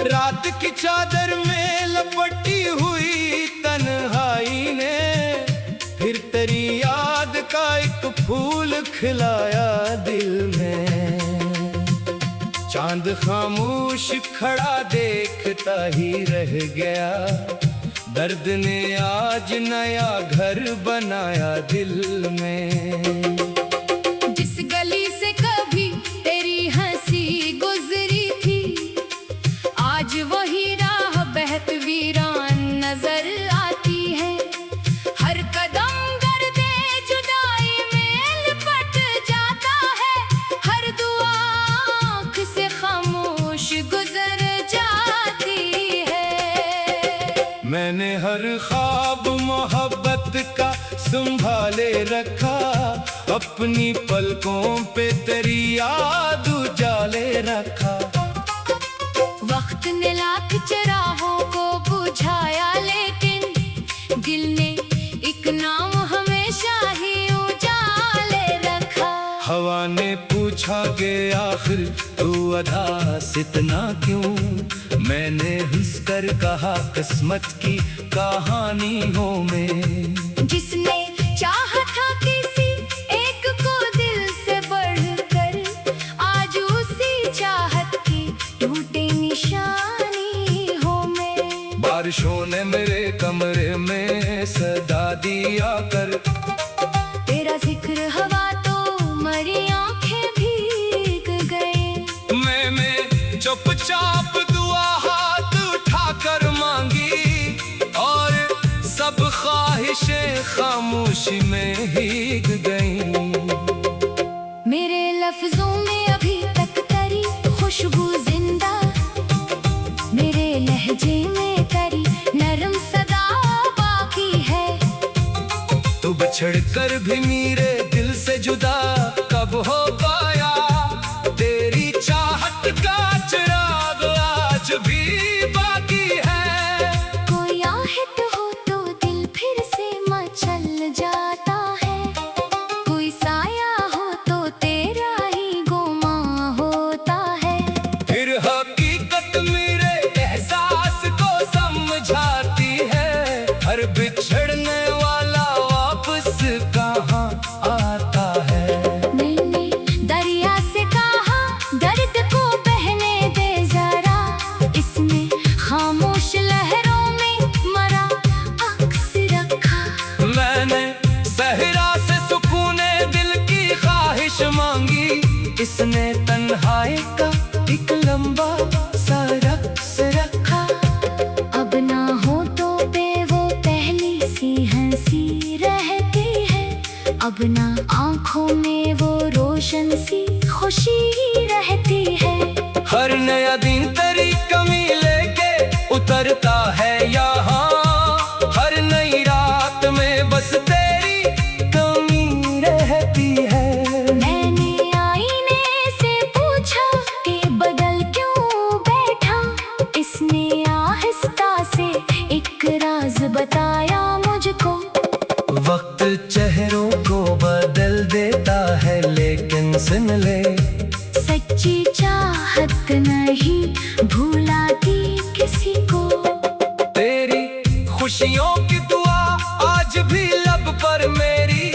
रात की चादर में लपटी हुई तन्हाई ने फिर तेरी याद का एक फूल खिलाया दिल में। चांद खामोश खड़ा देखता ही रह गया, दर्द ने आज नया घर बनाया दिल में। जिस गली से कभी तेरी हंसी गुजरी थी, आज वही राह बहत वीरान नजर आती है। हर कदम दर्दे जुदाई में लिपट जाता है, हर दुआ आँख से खामोश गुजर जाती है। मैंने हर ख्वाब मोहब्बत का संभाले रखा, अपनी पलकों पे तेरी याद उजाले रखा। वक्त ने लाख चराहों को बुझाया, लेकिन दिल ने एक नाम हमेशा ही उजाले रखा। हवा ने पूछा कि आखिर तू अदास इतना क्यों, मैंने हंसकर कहा किस्मत की कहानी हो में। जिसने चाहा था किसी एक को दिल से बढ़कर, आज उसी चाहत की टूटे निशानी हो में। बारिशों ने मेरे कमरे में सदा दिया कर, तेरा जिक्र हवा तो मरी आंखें भीग गए। मैंने चुपचाप दुआ हाथ उठाकर मांगी, और सब ख्वाहिशें खामोशी में भीग गईं। मेरे लफ्जों में अभी तक तेरी खुशबू जिंदा, मेरे लहजे में तेरी नरम सदा बाकी है। तू बिछड़ कर भी मेरे दिल से जुदा कब हो पाया, तेरी चाहत का चिराग आज भी बाकी है। कोई आहट हो तो दिल फिर से मचल जाता है, कोई साया हो तो तेरा ही गुमा होता है। फिर हकीकत मेरे एहसास को समझाती है, हर बिछड़ने वाला वापस कहाँ आता है। मैंने दरिया से कहा दर्द को बहने दे जरा, इसने खामोश लहरों में मरा अक्स रखा। मैंने सहरा से सुकूने दिल की ख्वाहिश मांगी, इसने तन्हाई का एक लंबा सा रक्स रखा। अब ना हो तो पे वो पहली सी हंसी रहती है, अब ना आंखों में वो रोशन सी खुशी रहती है। हर नया दिन तेरी कमी लेके उतरता है यहाँ, हर नई रात में बस तेरी कमी रहती है। मैंने आईने से पूछा कि बदल क्यों बैठा, इसने आहिस्ता से एक राज बताया मुझको। वक्त चेहरों को बदल देता है, लेकिन सुन ले सच्ची चाहत नहीं भुलाती किसी को। तेरी खुशियों की दुआ आज भी लब पर मेरी,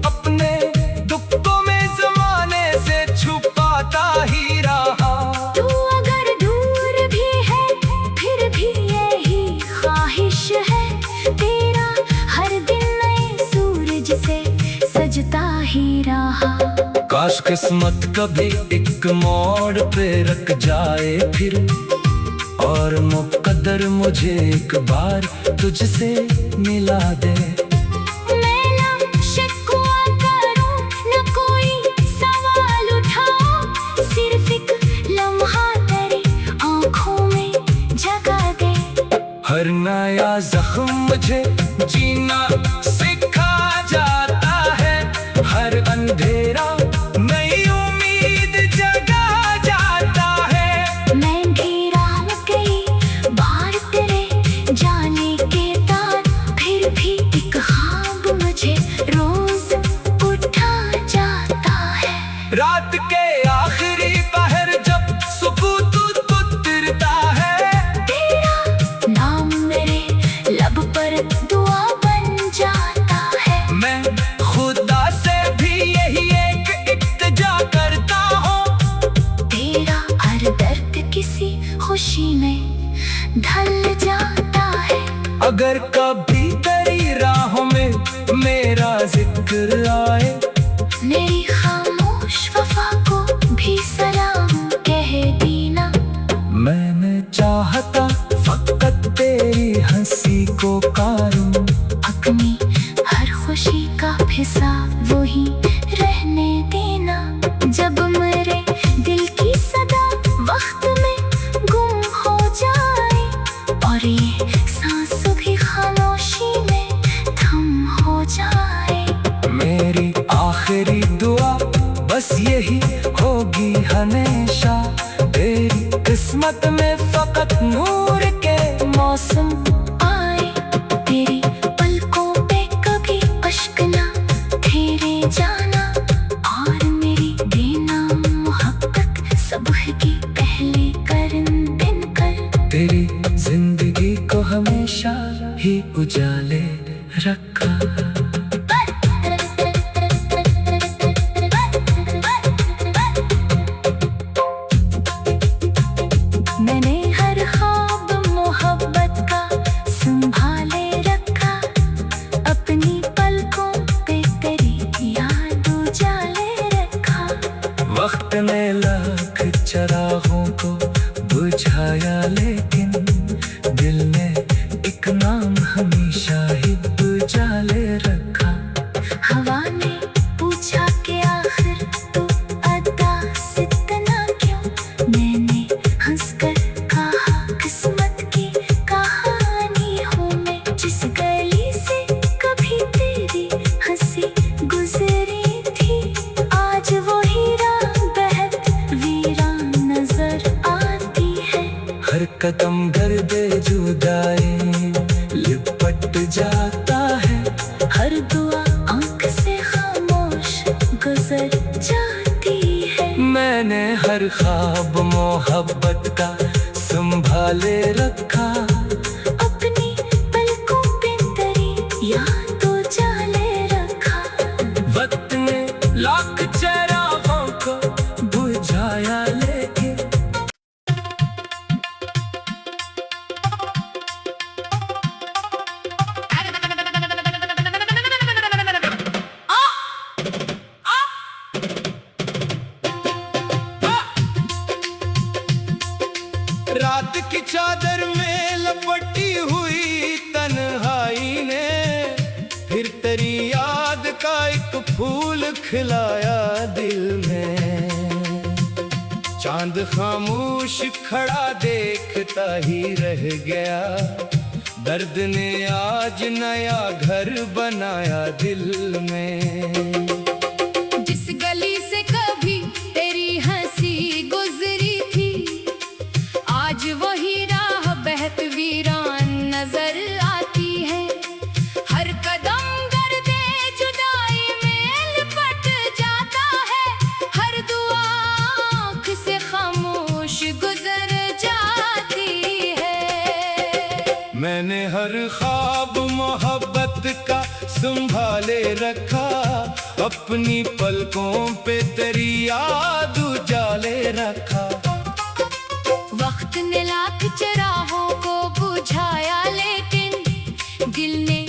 अपने दुख को मैं जमाने से छुपाता ही रहा। तू अगर दूर भी है फिर भी यही ख्वाहिश है, तेरा हर दिन नए सूरज से सजता ही रहा। काश किस्मत कभी एक मोड़ पे रख जाए फिर, और मुकद्दर मुझे एक बार तुझसे मिला दे। मैं ना शिकवा करूं, न कोई सवाल उठाऊं, सिर्फ एक लम्हा तेरी आंखों में जगा दे। हर नया जख्म मुझे जीना सिखा जाता है, हर अंधेरा नई उम्मीद जगा जाता है। मैं घेरा गई बार तेरे जाने के बाद, फिर भी एक ख्वाब मुझे रोज उठा जाता है। रात के आखिरी पहर जब सुकून उतरता है, खुशी में ढल जाता है। अगर कभी तेरी राहों में मेरा जिक्र आए, मेरी खामोश वफा को भी सलाम कह देना। मैंने चाहता फकत तेरी हंसी को कारूं, अपनी हर खुशी का हिस्सा वही रहने देना। जब मेरे दिल की सदा वक्त में गुम हो जाए, और ये सांस भी खामोशी में थम हो जाए, मेरी आखिरी दुआ बस यही होगी हमेशा, तेरी किस्मत में फकत नूर के मौसम आए। तेरी पलकों पे कभी अश्क ना ठहरे जाना, और मेरी देना मोहब्बत सुबह की पहले करन दिन कर। तेरी जिंदगी को हमेशा ही उजाले रखा। मैंने हर ख्वाब मोहब्बत का संभाले रखा, अपनी पलकों पे तेरी याद उजाले रखा। वक्त ने लाख चरागों को बुझाया, लेकिन दिल ने एक नाम हमेशा ही उजाले रखा। हवा ने पूछा कि आखिर तू अदा इतना क्यों, मैंने हंसकर कहा किस्मत की कहानी हूँ मैं। जिस गली से कभी तेरी हंसी गुजरी थी, आज वो हीरा बहत वीरान नजर आती है। हर कदम गर्दे जुदाई लिपट जाता है, हर दुआ आंख से खामोश गुजर जाती है। मैंने हर ख्वाब मोहब्बत का संभाले रखा, अपनी पलकों पे तेरी याद उजाले रखा। वक्त ने लाख चरागों को बुझाया, लेकिन रात की चादर में लपटी हुई तन्हाई ने फिर तेरी याद का एक फूल खिलाया दिल में। चांद खामोश खड़ा देखता ही रह गया, दर्द ने आज नया घर बनाया दिल में। जिस गली से कभी तेरी हंसी गुजरी थी, आज वही राह बहत वीरान नजर आती है। हर कदम गर्दे जुदाई में लिपट जाता है, हर दुआ आँख से खामोश गुजर जाती है। मैंने हर ख्वाब मोहब्बत का संभाले रखा, अपनी पलकों पे तेरी याद उजाले रखा। वक्त ने लाख चराहों को बुझाया, लेकिन दिल ने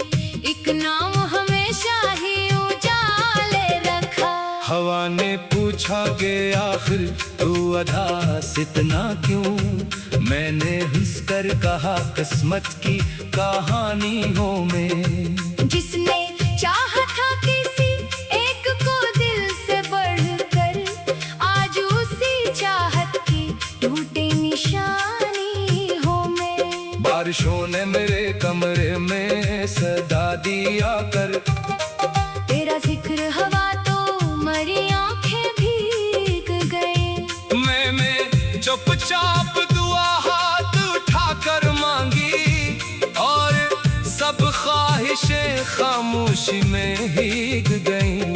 एक नाम हमेशा ही उजाले रखा। हवा ने पूछा कि आखिर तू अदास इतना क्यों, मैंने हंसकर कहा किस्मत की कहानी हूँ मैं। जिसने चाहा था किसी एक को दिल से बढ़कर, आज उसी चाहत की टूटे निशानी हूँ मैं। बारिशों ने मेरे कमरे में सदा दिया कर, तेरा जिक्र हवा तो मरी आंखें भीग गए। मैं चुपचाप दुआ हाथ उठाकर मांगी, और सब ख्वाहिशें खामोशी में भीग गईं।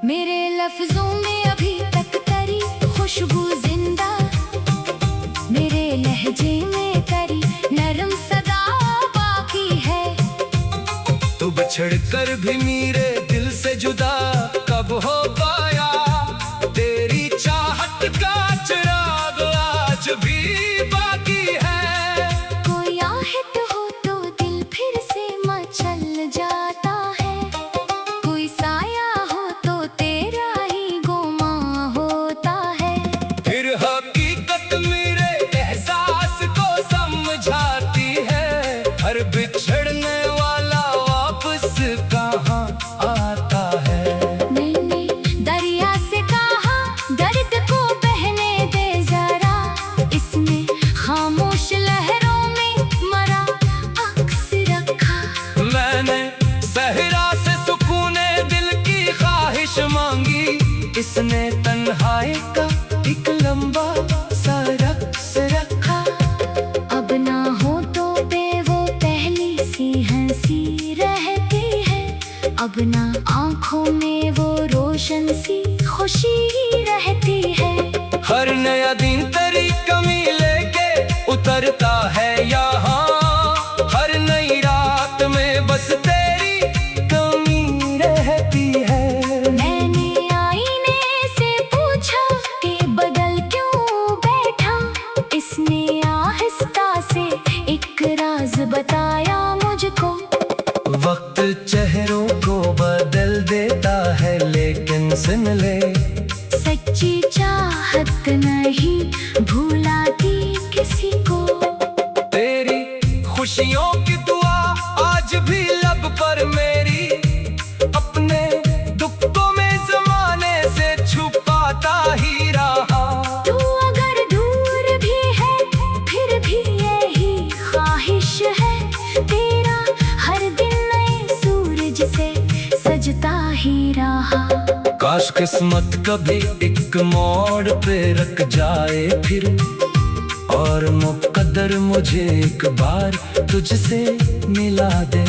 मेरे लफ्जों में अभी तक तेरी खुशबू जिंदा, मेरे लहजे में तेरी नरम सदा बाकी है। तू बिछड़ कर भी मेरे दिल से जुदा कब हो पाया, तेरी चाहत का चिराग आज भी काश किस्मत कभी एक मोड़ पे रख जाए फिर, और मुकद्दर मुझे एक बार तुझसे मिला दे।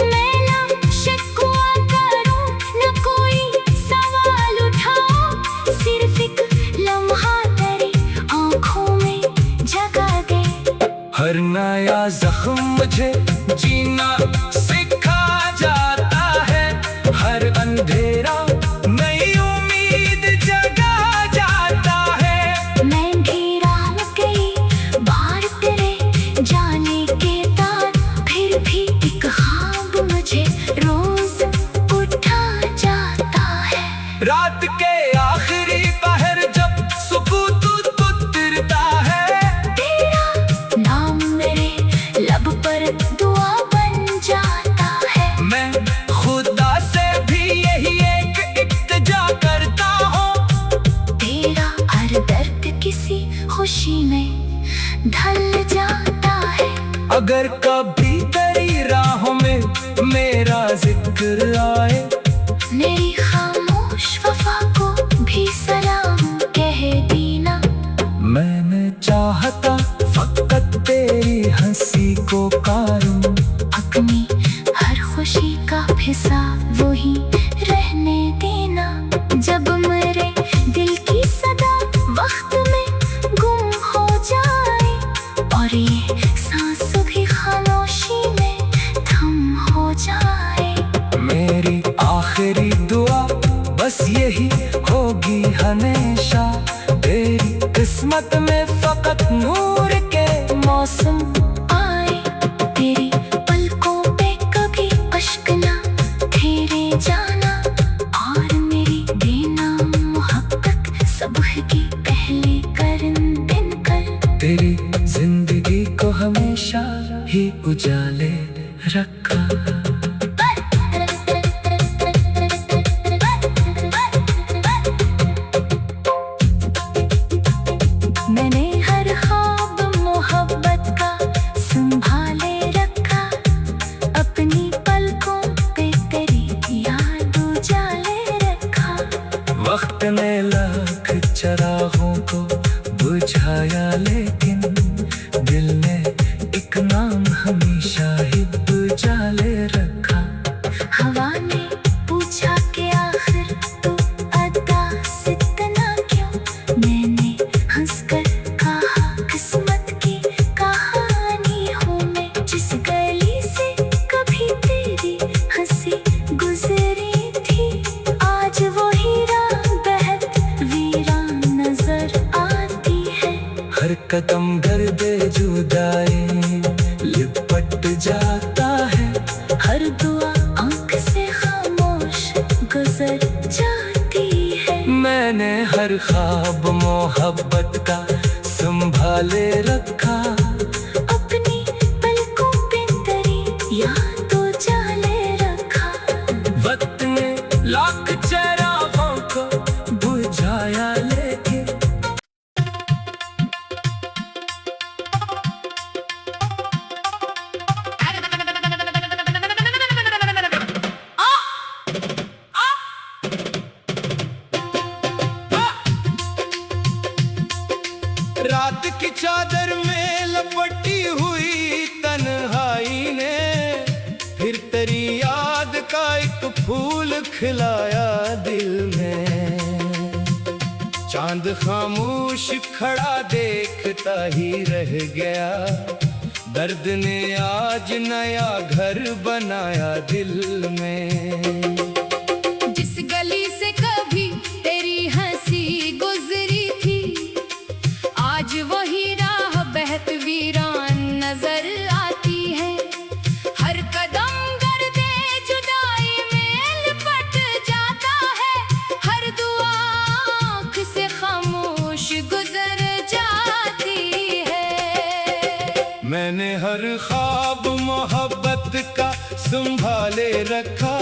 मैं ना शिकवा करूं, न कोई सवाल उठाऊं, सिर्फ एक लम्हा तेरी आंखों में जगा दे। हर नया जख्म मुझे जीना सिखा जाता है, हर अंधेरा नई उम्मीद जगा जाता है। मैं घेरा कई बार तेरे जाने के बाद, फिर भी एक ख्वाब मुझे रोज उठा जाता है। रात के आखिरी पहर जब सुकून उतरता है, तेरा नाम मेरे लब पर दुआ बन जाता है। मैं खुदा से भी यही एक इल्तिजा करता हूँ, तेरा हर दर्द किसी खुशी में ढल जाता है। अगर कभी तेरी राहों में मेरा जिक्र आए, मेरी खामोश वफा को भी सलाम कह देना। मैंने चाहता फकत तेरी हंसी को कारूं, अपनी हर खुशी का हिस्सा वही रहने देना। जब मेरे दिल की सदा वक्त में गुम हो जाए, और ये सांस भी खामोशी में थम हो जाए, मेरी आखिरी दुआ बस यही होगी हमेशा, तेरी किस्मत में फकत नूर के मौसम आए, तेरी पलकों पे कभी अश्क ना ठहरे जाना, और मेरी बेनाम मोहब्बत सुबह की पहले करन दिन कर। तेरी जिंदगी को हमेशा ही उजाले रखा। मैंने हर ख्वाब मोहब्बत का संभाले रखा, अपनी पलकों पे तेरी याद उजाले रखा। वक्त ने लाख चरागों को बुझाया, लेकिन दिल ने एक नाम हमेशा ही उजाले रखा। हवा ने पूछा कि आखिर तू अदा से इतना क्यों, मैंने हंसकर कहा किस्मत की कहानी हूँ मैं। जिस गली से कभी तेरी हंसी गुजरी थी, आज वो हीरा बहत वीरान नजर आती है। हर कदम गर्दे जुदाई लिपट जाता है, हर दुआ आंख से खामोश गुजर जाती है। मैंने हर ख्वाब मोहब्बत का संभाले रखा, अपनी पलकों पे तेरी याद उजाले रखा। वक्त ने लाख चरागों को बुझाया, लेकिन रात की चादर में लपटी हुई तन्हाई ने फिर तेरी याद का एक फूल खिलाया दिल में। चांद खामोश खड़ा देखता ही रह गया, दर्द ने आज नया घर बनाया दिल में। जिस गली से कभी तेरी हंसी गुजरी थी, आज वही राह बहत वीरान नजर आती है। हर कदम गर्दे जुदाई में लिपट जाता है, हर दुआ आँख से खामोश गुजर जाती है। मैंने हर ख्वाब मोहब्बत का संभाले रखा,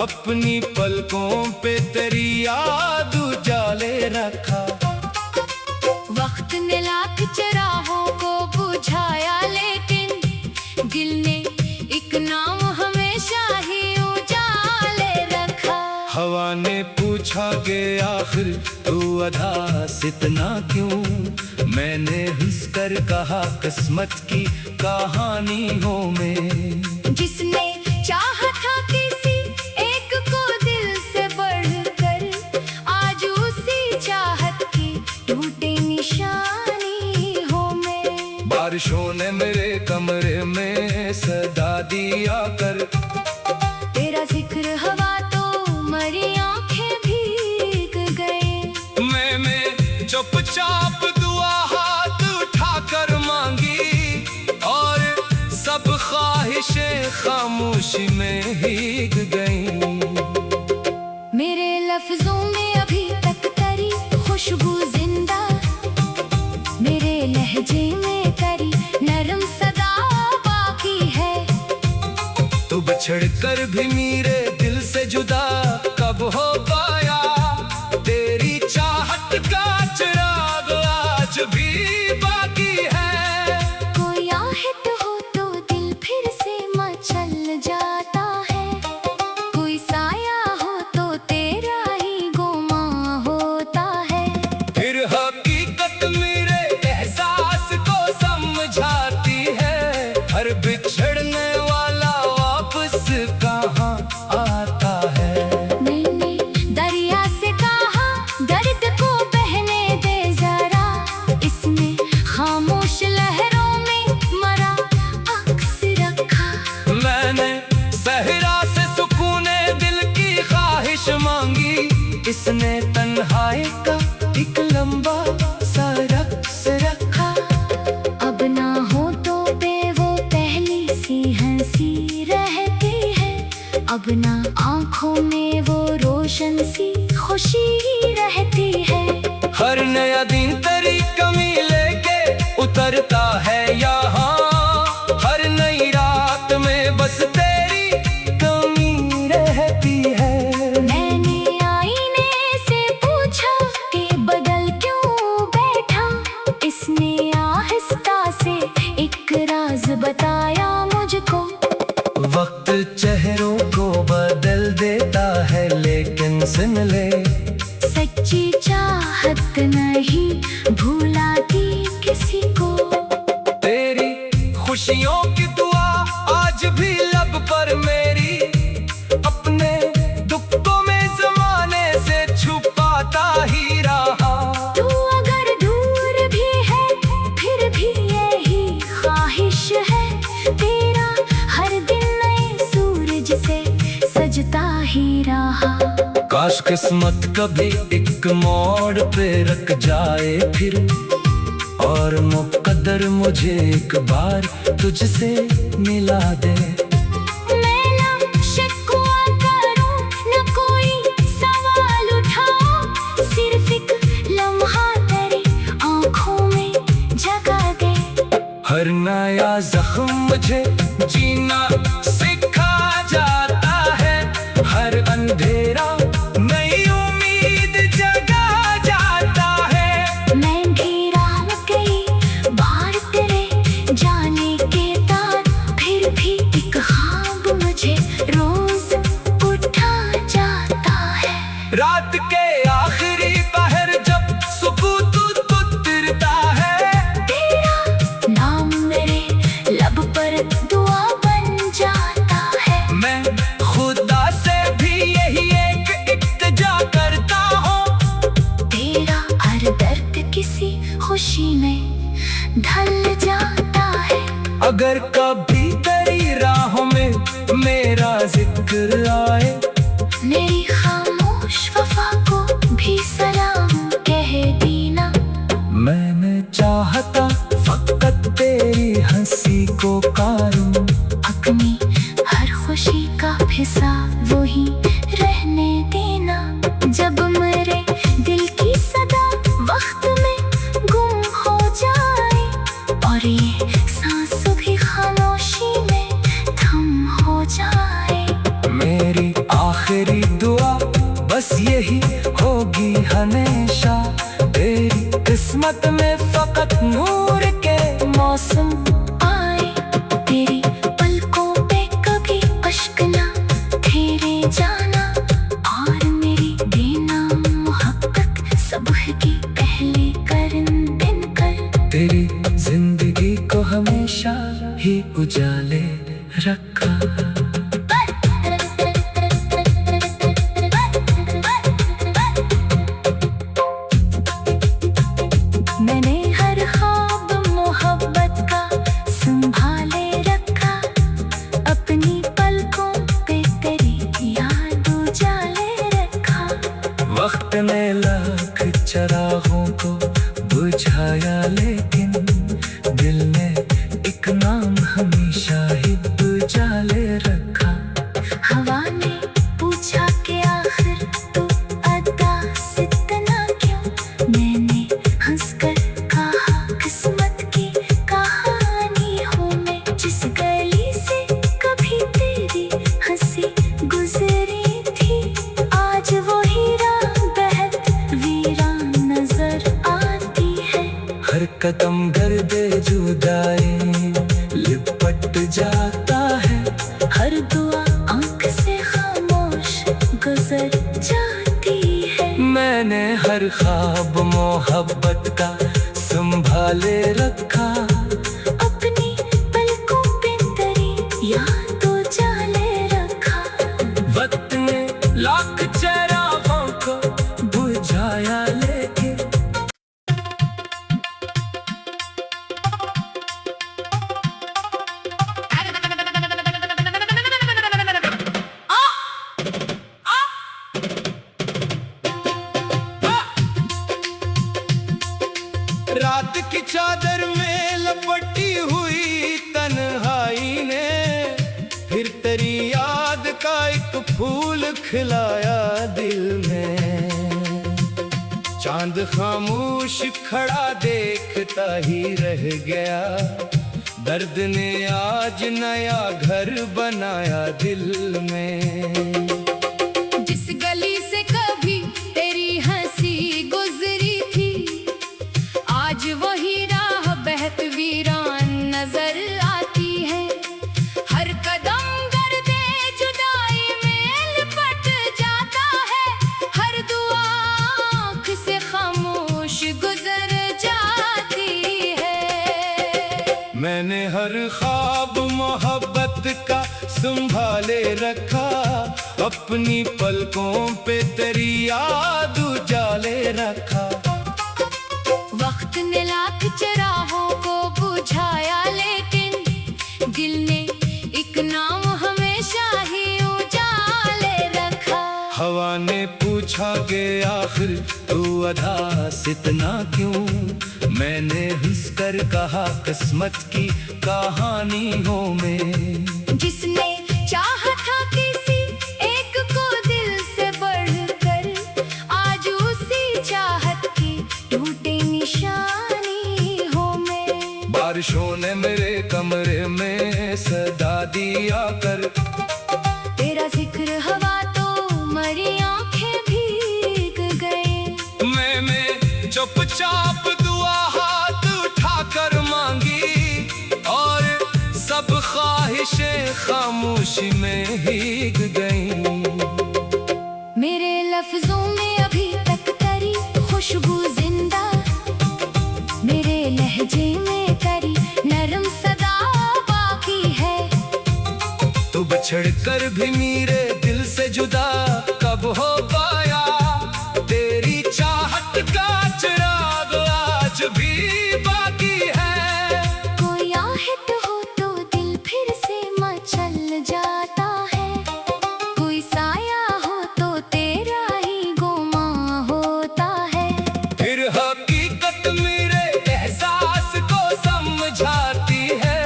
अपनी पलकों पे तेरी याद उजाले रखा। वक्त ने लाख चराहों को बुझाया, लेकिन दिल ने एक नाम हमेशा ही उजाले रखा। हवा ने पूछा अदास इतना क्यों? मैंने हंसकर कहा किस्मत की कहानी हो में। जिसने चाहा था किसी एक को दिल से बढ़कर, आज उसी चाहत की टूटे निशानी हो में। बारिशों ने मेरे कमरे में सदा दिया कर, तेरा जिक्र हवा तो मरी आंखें भीग गए। मैंने चुपचाप दुआ हाथ उठाकर मांगी, और सब ख्वाहिशें खामोशी में भीग गईं। मेरे लफ्जों में अभी तक तेरी खुशबू जिंदा, मेरे लहजे में तेरी नरम सदा बाकी है। तू बिछड़ कर भी मेरे दिल से जुदा कब हो पाया? तेरी चाहत का चिराग आज भी बाकी है। कोई आहट हो तो दिल फिर से मचल जाता है, कोई साया हो तो तेरा ही गुमा होता है। फिर हकीकत मेरे एहसास को समझाती है, हर बिछड़ने वाला वापस कहाँ आता है। मैंने दरिया से कहा दर्द को बहने दे जरा, इसने खामोश लहरों में मरा अक्स रखा। मैंने सहरा से सुकूने दिल की ख्वाहिश मांगी, इसने तन्हाई का एक लंबा सा रक्स रखा। अब ना हो तो पे वो पहली सी हंसी रहती है, अब ना आंखों में वो रोशन सी खुशी रहती है। हर नया दिन तेरी कमी लेके उतरता है यहाँ, हर नई रात में बस तेरी कमी रहती है। मैंने आईने से पूछा कि बदल क्यों बैठा, इसने आहिस्ता से एक राज बताया मुझको। वक्त चेहरों को बदल देता है, लेकिन सुन ले सच्ची चाहत नहीं भुलाती किसी को। तेरी खुशियों की दुआ आज भी लब पर मेरी, अपने दुखों में जमाने से छुपाता ही रहा। तू अगर दूर भी है फिर भी यही ख्वाहिश है, तेरा हर दिन नए सूरज से सजता ही रहा। काश किस्मत कभी एक मोड़ पे रख जाए फिर, और मुकद्दर मुझे एक बार तुझसे मिला दे। मैं ना शिकवा करूं न कोई सवाल उठाऊं, सिर्फ एक लम्हा तेरी आंखों में जगा दे। हर नया जख्म मुझे जीना सिखा जाता है, हर अंधेरा नई उम्मीद जगा जाता है। मैं घेरा गई बार तेरे जाने के बाद, फिर भी एक ख्वाब मुझे रोज उठा जाता है। रात के आखिरी पहर जब सुकूत उतरता है, तेरा नाम मेरे लब पर दुआ बन जाता है। मैं खुदा से भी यही एक इल्तिजा करता हूँ, तेरा हर दर्द किसी खुशी में ढल जाता है। अगर कभी तेरी राहों में मेरा जिक्र आए, मेरी खामोश वफा को भी सलाम कह देना। मैंने चाहता फकत तेरी हंसी को कारूं, अपनी हर खुशी का हिस्सा वही रहने देना। जब मेरे दिल की सदा वक्त में गुम हो जाए, और ये सांस भी खामोशी में थम हो जाए। मेरी आखिरी दुआ बस यही होगी हमेशा, तेरी किस्मत में फकत नूर के मौसम आए। तेरी पलकों पे कभी अश्क ना ठहरे जाना, और मेरी बेनाम मोहब्बत सुबह तेरी जिंदगी को हमेशा ही उजाले रखा। मैंने हर ख्वाब मोहब्बत का संभाले रखा, अपनी पलकों पे तेरी याद उजाले रखा। वक्त ने लाख चरागों को बुझाया, लेकिन दिल ने एक नाम हमेशा ही उजाले रखा। हवा ने पूछा कि आखिर तू अदा इतना क्यों, मैंने हंसकर कहा किस्मत की कहानी हूँ मैं। जिस गली से कभी तेरी हंसी गुजरी थी, आज वो हीरा बहत वीरान नजर आती है। हर कदम गर्दे जुदाई लिपट जाता है, हर दुआ आंख से खामोश गुजर जाती है। मैंने हर ख्वाब मोहब्बत का संभाले रखा, अपनी पलकों पे तेरी याद उजाले रखा। वक्त ने लाख चरागों को बुझाया, लेकिन रात की चादर में लपटी हुई तन्हाई ने फिर तेरी याद का एक फूल खिलाया दिल में। चांद खामोश खड़ा देखता ही रह गया, दर्द ने आज नया घर बनाया दिल में। जिस गली से कभी तेरी हंसी गुजरी थी, आज वही राह बहत वीरान नजर आती है। हर कदम गर्दे जुदाई में लिपट जाता है, हर दुआ आँख से खामोश गुजर जाती है। मैंने हर ख्वाब मोहब्बत का संभाले रखा, अपनी पलकों पे तेरी याद उजाले रखा। वक्त ने लाख चराहों को बुझाया, लेकिन दिल ने एक नाम हमेशा ही उजाले रखा। हवा ने पूछा कि आखिर तू अदास इतना क्यों, मैंने हंसकर कहा किस्मत की कहानी हूँ मैं। जिसने चाहा था किसी एक को दिल से बढ़कर, आज उसी चाहत की टूटे निशानी हूँ मैं। बारिशों ने मेरे कमरे में सदा दिया कर, तेरा जिक्र हवा तो मरी आंखें भीग गए। मैंने चुपचाप दुआ हाथ उठाकर मांगी, और सब ख्वाहिशें खामोशी में भीग गईं। मेरे लफ्जों में अभी तक तेरी खुशबू जिंदा, मेरे लहजे में तेरी नरम सदा बाकी है। तू बिछड़ कर भी मेरे दिल से जुदा कब हो पाया, तेरी चाहत का चिराग आज भी बाकी है। कोई आहट हो तो दिल फिर से मचल जाता है, कोई साया हो तो तेरा ही गुमा होता है। फिर हकीकत मेरे एहसास को समझाती है,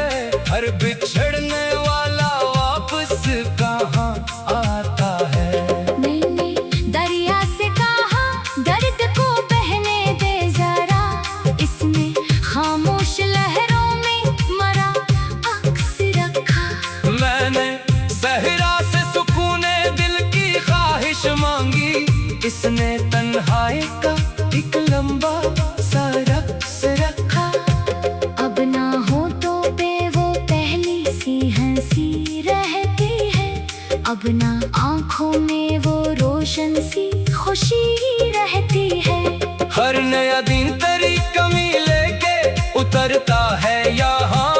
हर बिछड़ने वाला वापस कहाँ आता है। मैंने उतरता है यहाँ।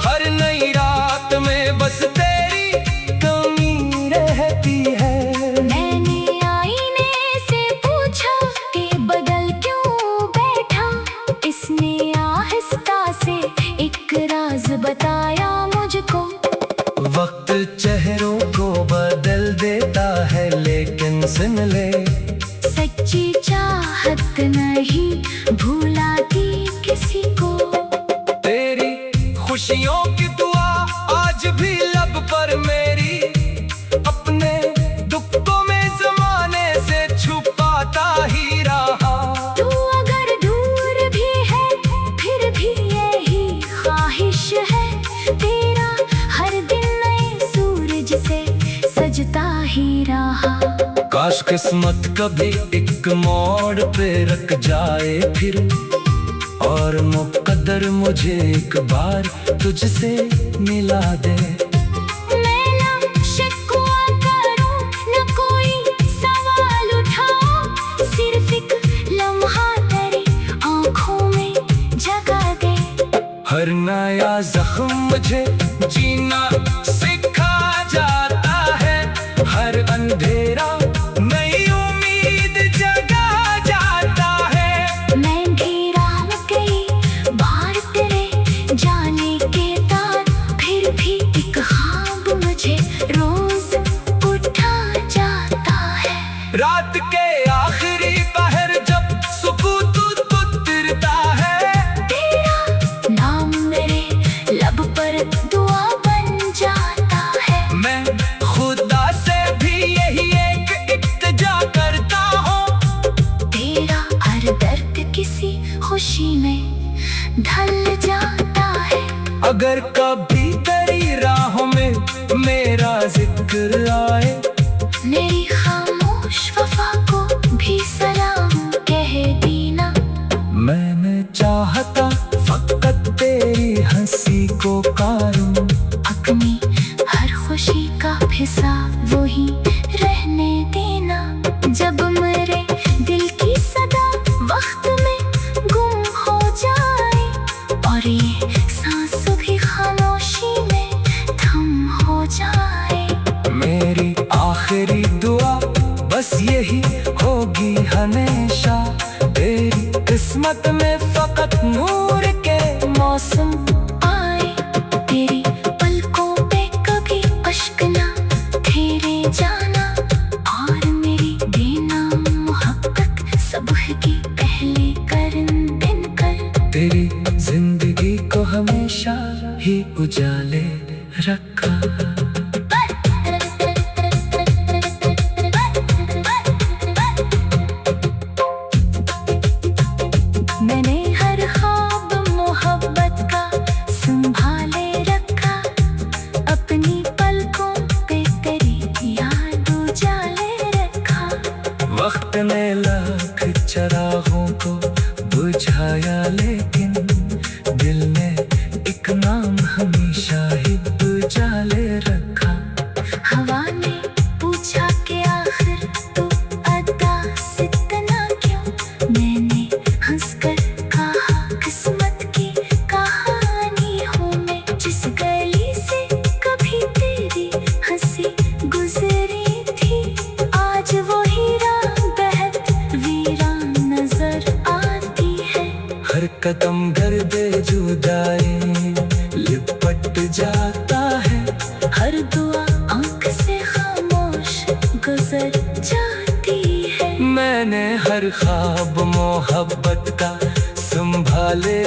हर नई रात में बस तेरी कमी रहती है। मैंने आईने से पूछा कि बदल क्यों बैठा, इसने आहिस्ता से एक राज बताया मुझको। वक्त चेहरों को बदल देता है, लेकिन सुन ले, सच्ची चाहत नहीं भुलाती किसी को। तेरी खुशियों की दुआ आज भी लब पर मेरी, अपने दुख को मैं जमाने से छुपाता ही रहा। तू अगर दूर भी है फिर भी यही ख्वाहिश है, तेरा हर दिन नए सूरज से सजता ही रहा। काश किस्मत कभी एक मोड़ पे रख जाए फिर, और मुकद्दर मुझे एक बार तुझसे मिला दे। मैं ना शिकवा करूं, न कोई सवाल उठाऊं, सिर्फ एक लम्हा तेरी आंखों में जगा दे। हर नया जख्म मुझे जीना सिखा जाता है, हर अंधेरा नई उम्मीद जगा जाता है। मैं घेरा गई बार तेरे जाने के बाद, फिर भी एक ख्वाब मुझे रोज उठा जाता है। रात के आखिरी पहर जब सुकून उतरता है, तेरा नाम मेरे लब पर दुआ बन जाता है। मैं खुदा से भी यही एक इल्तिजा करता हूँ, तेरा हर दर्द किसी खुशी में ढल जाता है। अगर कभी तेरी राहों में मेरा जिक्र आए, मेरी खामोश वफा को भी सलाम कह देना। मैंने चाहता फकत तेरी हंसी को कारूं, अपनी हर खुशी का हिस्सा वही रहने देना। जब मेरे दिल की सदा वक्त में गुम हो जाए, और ये सांस भी खामोशी में थम हो जाए, मेरी आखिरी दुआ बस यही होगी हमेशा, तेरी किस्मत में फकत नूर के मौसम आए। तेरी पलकों पे कभी अश्क ना ठहरे जाना, और मेरी बेनाम मोहब्बत सुबह की पहले करन दिन कर। तेरी जिंदगी को हमेशा ही उजाले रखा। मैंने हर ख्वाब मोहब्बत का संभाले रखा, अपनी पलकों पे तेरी याद उजाले रखा। वक्त ने लाख चरागों को बुझाया, लेकिन दिल ने एक नाम हमेशा ही उजाले रखा। हवा ने पूछा कि आखिर तू अदा से इतना क्यों, मैंने हंसकर कहा किस्मत की कहानी हूँ मैं। जिस गली से कभी तेरी हंसी गुजरी थी, आज वो हीरा बहत वीरान नजर आती है। हर कदम गर्दे जुदाई लिपट जाता है, हर दुआ आंख से खामोश गुजर जाती है। मैंने हर ख्वाब मोहब्बत का संभाले